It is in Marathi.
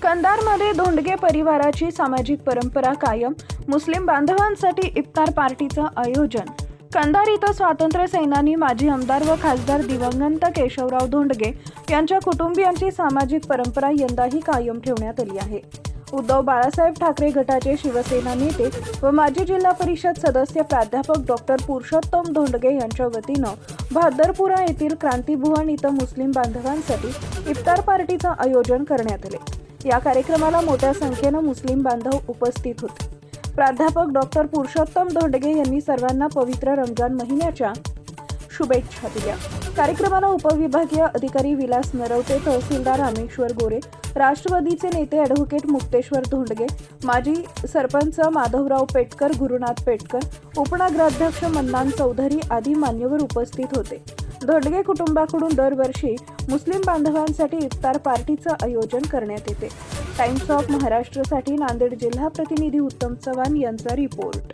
कंधारमध्ये धोंडगे परिवाराची सामाजिक परंपरा कायम. मुस्लिम बांधवांसाठी इफ्तार पार्टीचं आयोजन. कंधार इथं स्वातंत्र्य सेनानी, माजी आमदार व खासदार दिवंगत केशवराव धोंडगे यांच्या कुटुंबियांची सामाजिक परंपरा यंदाही कायम ठेवण्यात आली आहे. उद्धव बाळासाहेब ठाकरे गटाचे शिवसेना नेते व माजी जिल्हा परिषद सदस्य प्राध्यापक डॉक्टर पुरुषोत्तम धोंडगे यांच्या वतीनं भादरपुरा येथील क्रांतीभुवन इथं मुस्लिम बांधवांसाठी इफ्तार पार्टीचं आयोजन करण्यात आले. या कार्यक्रमाला मोठ्या संख्येनं मुस्लिम बांधव उपस्थित होते. प्राध्यापक डॉक्टर पुरुषोत्तम धोंडगे यांनी सर्वांना पवित्र रमजान महिन्याच्या शुभेच्छा दिल्या. कार्यक्रमाला उपविभागीय अधिकारी विलास नरवटे, तहसीलदार रामेश्वर गोरे, राष्ट्रवादीचे नेते ॲडव्होकेट मुक्तेश्वर धोंडगे, माजी सरपंच माधवराव पेटकर, गुरुनाथ पेटकर, उपनगराध्यक्ष मन्नान चौधरी आदी मान्यवर उपस्थित होते. धोंडगे कुटुंबाकडून दरवर्षी मुस्लिम बांधवांसाठी इफ्तार पार्टीचं आयोजन करण्यात येते. टाइम्स ऑफ महाराष्ट्रसाठी नांदेड जिल्हा प्रतिनिधी उत्तम चव्हाण यांचा रिपोर्ट.